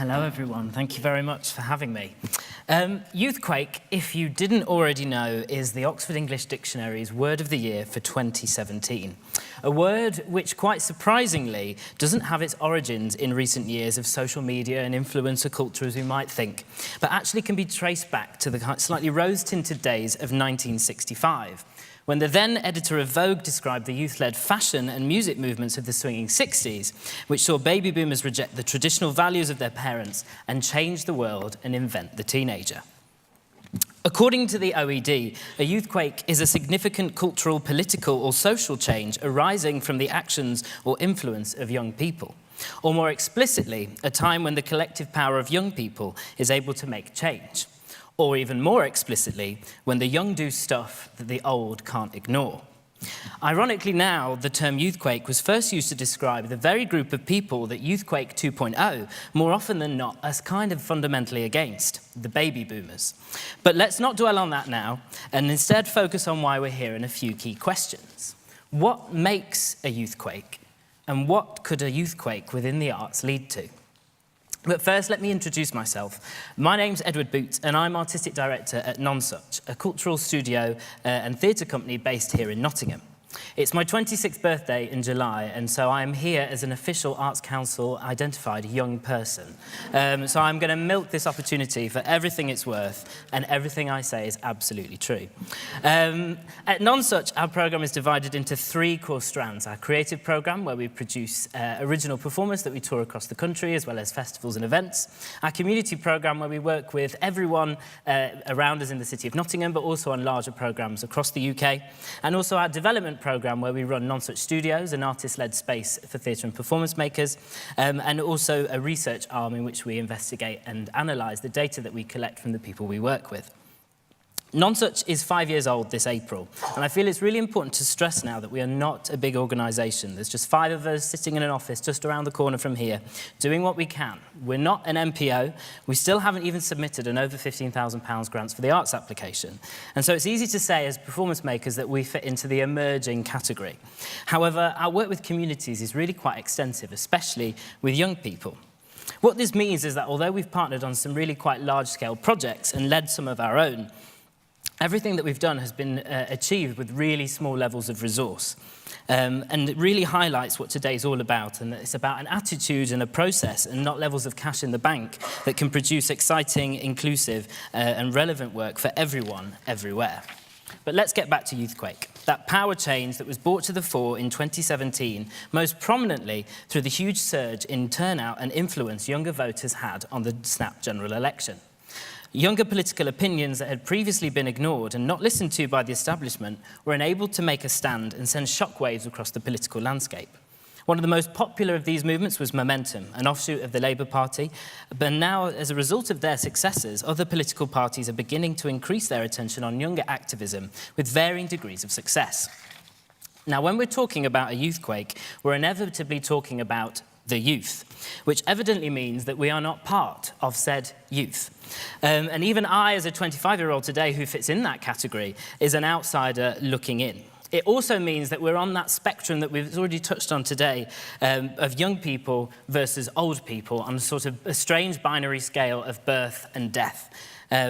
Hello everyone, thank you very much for having me. Youthquake, if you didn't already know, is the Oxford English Dictionary's Word of the Year for 2017. A word which, quite surprisingly, doesn't have its origins in recent years of social media and influencer culture as we might think, but actually can be traced back to the slightly rose-tinted days of 1965. When the then editor of Vogue described the youth-led fashion and music movements of the swinging 60s, which saw baby boomers reject the traditional values of their parents and change the world and invent the teenager. According to the OED, a youthquake is a significant cultural, political or social change arising from the actions or influence of young people. Or more explicitly, a time when the collective power of young people is able to make change. Or even more explicitly, when the young do stuff that the old can't ignore. Ironically now, the term youthquake was first used to describe the very group of people that Youthquake 2.0, more often than not, is kind of fundamentally against, the baby boomers. But let's not dwell on that now, and instead focus on why we're here and a few key questions. What makes a youthquake, and what could a youthquake within the arts lead to? But first, let me introduce myself. My name's Edward Boott, and I'm Artistic Director at Nonsuch, a cultural studio and theatre company based here in Nottingham. It's my 26th birthday in July, and so I am here as an official Arts Council identified young person. So I'm going to milk this opportunity for everything it's worth, and everything I say is absolutely true. At Nonsuch, our programme is divided into three core strands. Our creative programme, where we produce original performers that we tour across the country, as well as festivals and events. Our community programme, where we work with everyone around us in the city of Nottingham, but also on larger programmes across the UK. And also our development programme, where we run Nonsuch Studios, an artist-led space for theatre and performance makers, and also a research arm in which we investigate and analyse the data that we collect from the people we work with. Nonsuch is 5 years old this April, and I feel it's really important to stress now that we are not a big organisation. There's just 5 of us sitting in an office just around the corner from here, doing what we can. We're not an MPO. We still haven't even submitted an over £15,000 grants for the arts application. And so it's easy to say as performance makers that we fit into the emerging category. However, our work with communities is really quite extensive, especially with young people. What this means is that although we've partnered on some really quite large-scale projects and led some of our own, everything that we've done has been achieved with really small levels of resource. And it really highlights what today is all about, and that it's about an attitude and a process and not levels of cash in the bank that can produce exciting, inclusive and relevant work for everyone, everywhere. But let's get back to Youthquake, that power change that was brought to the fore in 2017, most prominently through the huge surge in turnout and influence younger voters had on the snap general election. Younger political opinions that had previously been ignored and not listened to by the establishment were enabled to make a stand and send shockwaves across the political landscape. One of the most popular of these movements was Momentum, an offshoot of the Labour Party, but now, as a result of their successes, other political parties are beginning to increase their attention on younger activism with varying degrees of success. Now, when we're talking about a youthquake, we're inevitably talking about the youth, which evidently means that we are not part of said youth. And even I, as a 25-year-old today who fits in that category, is an outsider looking in. It also means that we're on that spectrum that we've already touched on today of young people versus old people on sort of a strange binary scale of birth and death,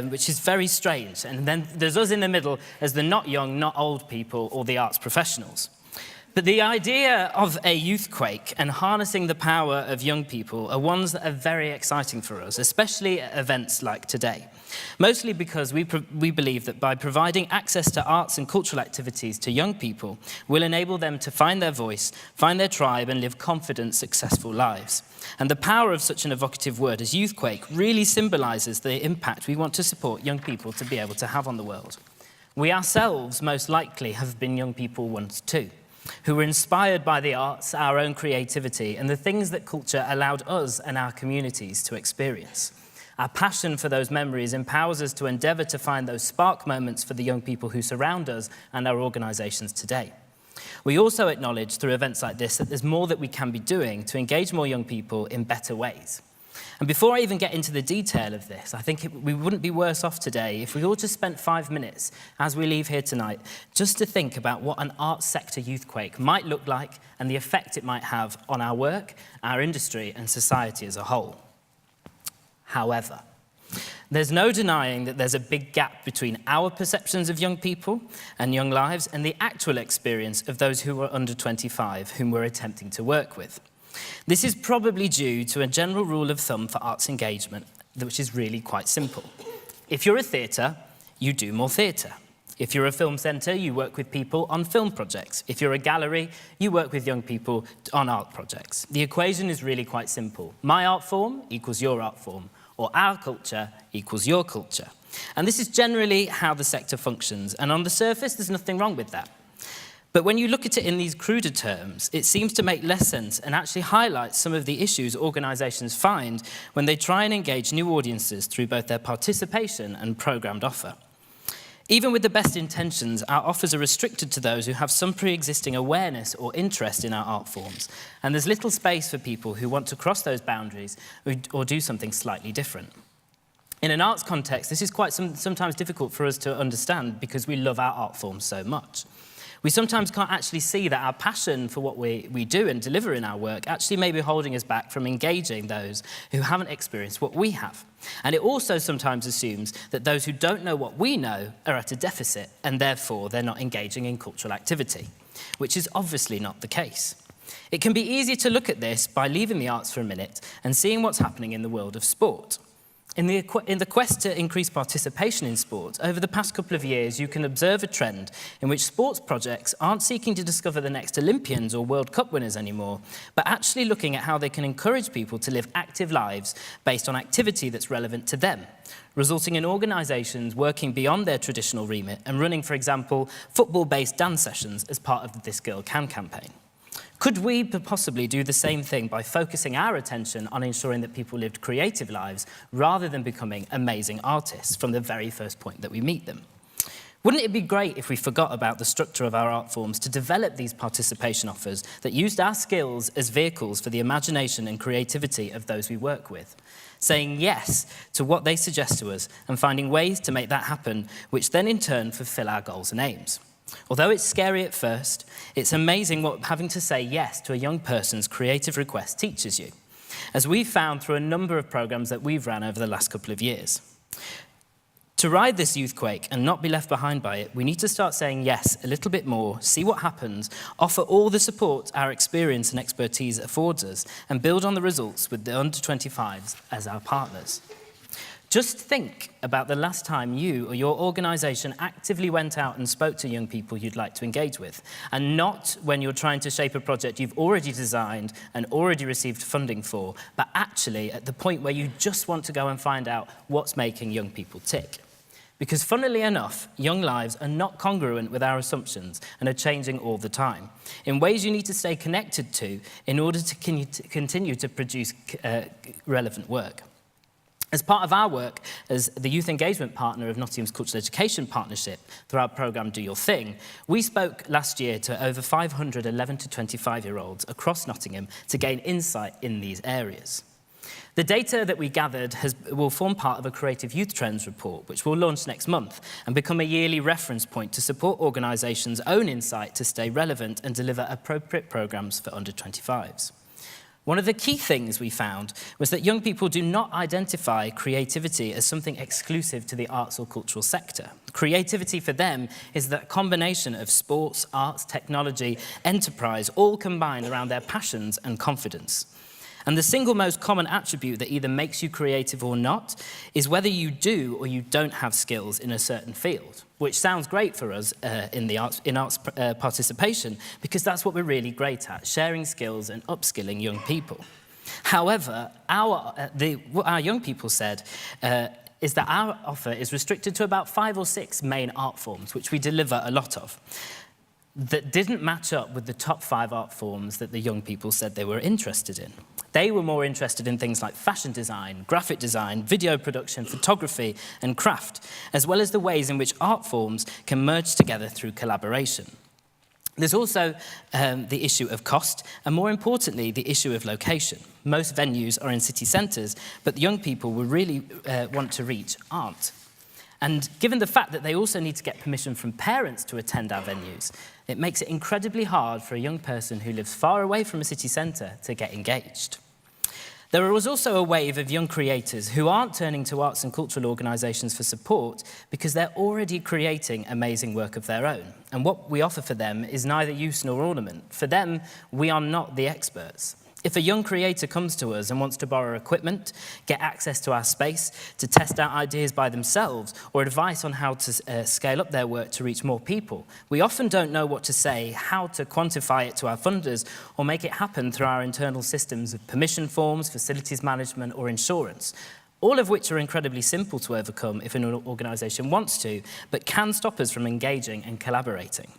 which is very strange. And then there's us in the middle as the not young, not old people or the arts professionals. But the idea of a youthquake and harnessing the power of young people are ones that are very exciting for us, especially at events like today. Mostly because we believe that by providing access to arts and cultural activities to young people, we'll enable them to find their voice, find their tribe, and live confident, successful lives. And the power of such an evocative word as youthquake really symbolises the impact we want to support young people to be able to have on the world. We ourselves, most likely, have been young people once too, who were inspired by the arts, our own creativity, and the things that culture allowed us and our communities to experience. Our passion for those memories empowers us to endeavour to find those spark moments for the young people who surround us and our organisations today. We also acknowledge through events like this that there's more that we can be doing to engage more young people in better ways. And before I even get into the detail of this, I think we wouldn't be worse off today if we all just spent 5 minutes as we leave here tonight just to think about what an arts sector youthquake might look like and the effect it might have on our work, our industry and society as a whole. However, there's no denying that there's a big gap between our perceptions of young people and young lives and the actual experience of those who are under 25 whom we're attempting to work with. This is probably due to a general rule of thumb for arts engagement, which is really quite simple. If you're a theatre, you do more theatre. If you're a film centre, you work with people on film projects. If you're a gallery, you work with young people on art projects. The equation is really quite simple. My art form equals your art form, or our culture equals your culture. And this is generally how the sector functions, and on the surface, there's nothing wrong with that. But when you look at it in these cruder terms, it seems to make less sense and actually highlights some of the issues organisations find when they try and engage new audiences through both their participation and programmed offer. Even with the best intentions, our offers are restricted to those who have some pre-existing awareness or interest in our art forms, and there's little space for people who want to cross those boundaries or do something slightly different. In an arts context, this is quite sometimes difficult for us to understand because we love our art forms so much. We sometimes can't actually see that our passion for what we do and deliver in our work actually may be holding us back from engaging those who haven't experienced what we have. And it also sometimes assumes that those who don't know what we know are at a deficit and therefore they're not engaging in cultural activity, which is obviously not the case. It can be easy to look at this by leaving the arts for a minute and seeing what's happening in the world of sport. In the quest to increase participation in sport, over the past couple of years, you can observe a trend in which sports projects aren't seeking to discover the next Olympians or World Cup winners anymore, but actually looking at how they can encourage people to live active lives based on activity that's relevant to them, resulting in organisations working beyond their traditional remit and running, for example, football-based dance sessions as part of the This Girl Can campaign. Could we possibly do the same thing by focusing our attention on ensuring that people lived creative lives rather than becoming amazing artists from the very first point that we meet them? Wouldn't it be great if we forgot about the structure of our art forms to develop these participation offers that used our skills as vehicles for the imagination and creativity of those we work with? Saying yes to what they suggest to us and finding ways to make that happen, which then in turn fulfill our goals and aims. Although it's scary at first, it's amazing what having to say yes to a young person's creative request teaches you, as we've found through a number of programmes that we've run over the last couple of years. To ride this Youthquake and not be left behind by it, we need to start saying yes a little bit more, see what happens, offer all the support our experience and expertise affords us, and build on the results with the under-25s as our partners. Just think about the last time you or your organisation actively went out and spoke to young people you'd like to engage with, and not when you're trying to shape a project you've already designed and already received funding for, but actually at the point where you just want to go and find out what's making young people tick. Because funnily enough, young lives are not congruent with our assumptions and are changing all the time, in ways you need to stay connected to in order to continue to produce relevant work. As part of our work as the youth engagement partner of Nottingham's Cultural Education Partnership through our programme Do Your Thing, we spoke last year to over 500 11 to 25-year-olds across Nottingham to gain insight in these areas. The data that we gathered will form part of a Creative Youth Trends report, which we'll launch next month and become a yearly reference point to support organisations' own insight to stay relevant and deliver appropriate programmes for under-25s. One of the key things we found was that young people do not identify creativity as something exclusive to the arts or cultural sector. Creativity for them is that combination of sports, arts, technology, enterprise, all combined around their passions and confidence. And the single most common attribute that either makes you creative or not is whether you do or you don't have skills in a certain field, which sounds great for us in arts participation, because that's what we're really great at, sharing skills and upskilling young people. However, what our young people said is that our offer is restricted to about 5 or 6 main art forms, which we deliver a lot of, that didn't match up with the top 5 art forms that the young people said they were interested in. They were more interested in things like fashion design, graphic design, video production, photography, and craft, as well as the ways in which art forms can merge together through collaboration. There's also the issue of cost, and more importantly, the issue of location. Most venues are in city centres, but the young people we really want to reach aren't. And given the fact that they also need to get permission from parents to attend our venues, it makes it incredibly hard for a young person who lives far away from a city centre to get engaged. There was also a wave of young creators who aren't turning to arts and cultural organisations for support because they're already creating amazing work of their own. And what we offer for them is neither use nor ornament. For them, we are not the experts. If a young creator comes to us and wants to borrow equipment, get access to our space, to test out ideas by themselves, or advice on how to scale up their work to reach more people, we often don't know what to say, how to quantify it to our funders, or make it happen through our internal systems of permission forms, facilities management, or insurance, all of which are incredibly simple to overcome if an organisation wants to, but can stop us from engaging and collaborating.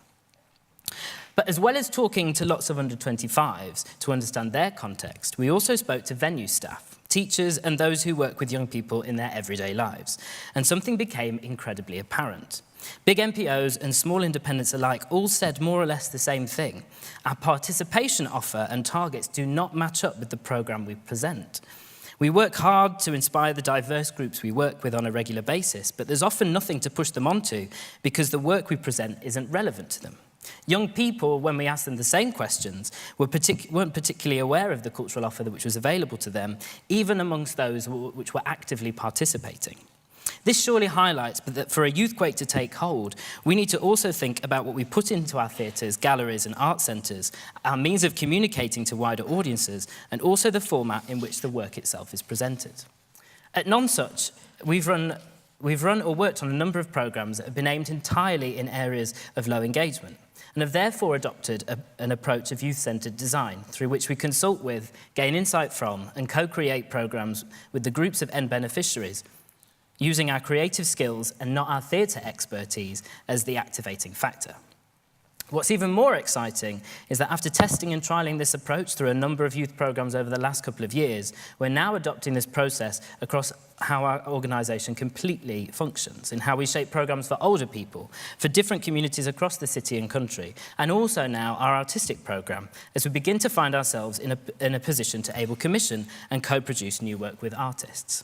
But as well as talking to lots of under-25s to understand their context, we also spoke to venue staff, teachers and those who work with young people in their everyday lives. And something became incredibly apparent. Big NPOs and small independents alike all said more or less the same thing. Our participation offer and targets do not match up with the programme we present. We work hard to inspire the diverse groups we work with on a regular basis, but there's often nothing to push them onto because the work we present isn't relevant to them. Young people, when we asked them the same questions, weren't particularly aware of the cultural offer which was available to them, even amongst those which were actively participating. This surely highlights that for a Youthquake to take hold, we need to also think about what we put into our theatres, galleries and art centres, our means of communicating to wider audiences, and also the format in which the work itself is presented. At Nonsuch, we've run or worked on a number of programmes that have been aimed entirely in areas of low engagement, and have therefore adopted an approach of youth-centred design through which we consult with, gain insight from, and co-create programmes with the groups of end beneficiaries, using our creative skills and not our theatre expertise as the activating factor. What's even more exciting is that after testing and trialling this approach through a number of youth programmes over the last couple of years, we're now adopting this process across how our organisation completely functions, in how we shape programmes for older people, for different communities across the city and country, and also now our artistic programme, as we begin to find ourselves in a position to able commission and co-produce new work with artists.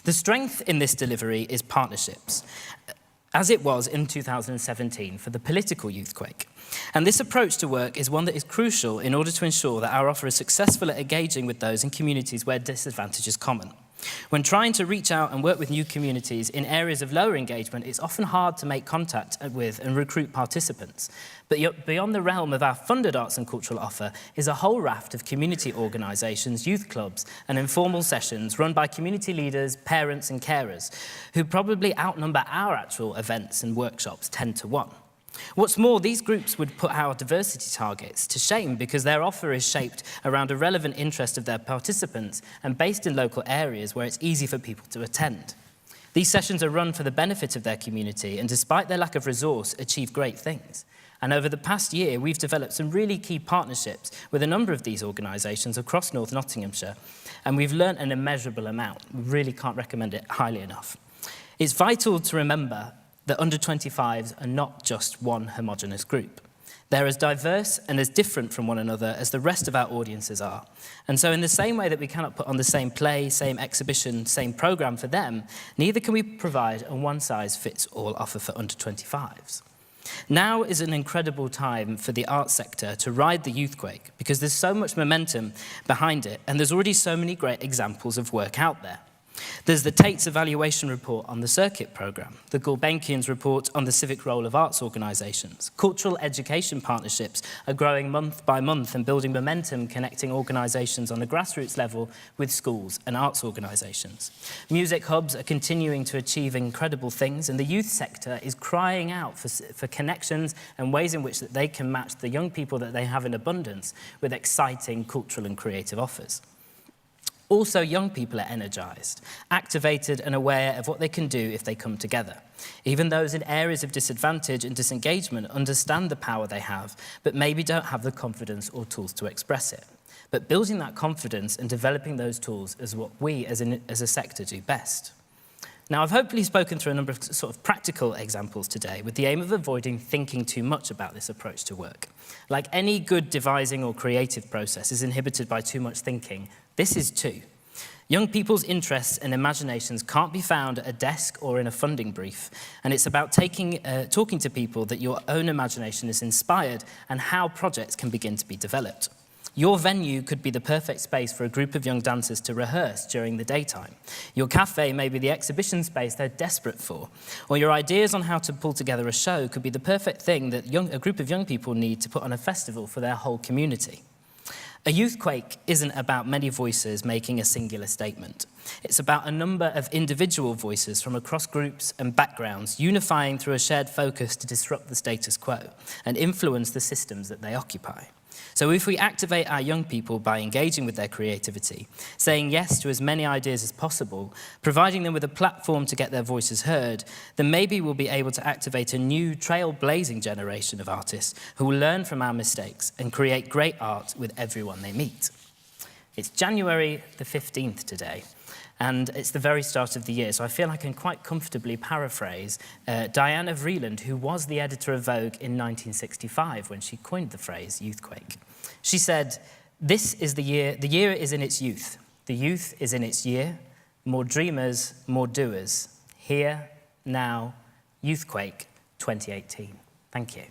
The strength in this delivery is partnerships, as it was in 2017 for the political Youthquake. And this approach to work is one that is crucial in order to ensure that our offer is successful at engaging with those in communities where disadvantage is common. When trying to reach out and work with new communities in areas of lower engagement, it's often hard to make contact with and recruit participants. But beyond the realm of our funded arts and cultural offer is a whole raft of community organisations, youth clubs and informal sessions run by community leaders, parents and carers, who probably outnumber our actual events and workshops 10 to 1. What's more, these groups would put our diversity targets to shame because their offer is shaped around a relevant interest of their participants and based in local areas where it's easy for people to attend. These sessions are run for the benefit of their community and, despite their lack of resource, achieve great things. And over the past year, we've developed some really key partnerships with a number of these organisations across North Nottinghamshire, and we've learnt an immeasurable amount. We really can't recommend it highly enough. It's vital to remember that under-25s are not just one homogenous group. They're as diverse and as different from one another as the rest of our audiences are. And so in the same way that we cannot put on the same play, same exhibition, same programme for them, neither can we provide a one-size-fits-all offer for under-25s. Now is an incredible time for the arts sector to ride the Youthquake because there's so much momentum behind it and there's already so many great examples of work out there. There's the Tate's evaluation report on the circuit programme, the Gulbenkian's report on the civic role of arts organisations. Cultural education partnerships are growing month by month and building momentum, connecting organisations on a grassroots level with schools and arts organisations. Music hubs are continuing to achieve incredible things, and the youth sector is crying out for connections and ways in which that they can match the young people that they have in abundance with exciting cultural and creative offers. Also, young people are energised, activated and aware of what they can do if they come together. Even those in areas of disadvantage and disengagement understand the power they have, but maybe don't have the confidence or tools to express it. But building that confidence and developing those tools is what we as a sector do best. Now, I've hopefully spoken through a number of sort of practical examples today with the aim of avoiding thinking too much about this approach to work. Like any good devising or creative process is inhibited by too much thinking, this is too. Young people's interests and imaginations can't be found at a desk or in a funding brief, and it's about talking to people that your own imagination is inspired and how projects can begin to be developed. Your venue could be the perfect space for a group of young dancers to rehearse during the daytime. Your cafe may be the exhibition space they're desperate for. Or your ideas on how to pull together a show could be the perfect thing that a group of young people need to put on a festival for their whole community. A Youthquake isn't about many voices making a singular statement. It's about a number of individual voices from across groups and backgrounds unifying through a shared focus to disrupt the status quo and influence the systems that they occupy. So if we activate our young people by engaging with their creativity, saying yes to as many ideas as possible, providing them with a platform to get their voices heard, then maybe we'll be able to activate a new trailblazing generation of artists who will learn from our mistakes and create great art with everyone they meet. It's January the 15th today, and it's the very start of the year, so I feel I can quite comfortably paraphrase Diana Vreeland, who was the editor of Vogue in 1965 when she coined the phrase Youthquake. She said, "This is the year is in its youth. The youth is in its year. More dreamers, more doers. Here, now, Youthquake 2018. Thank you.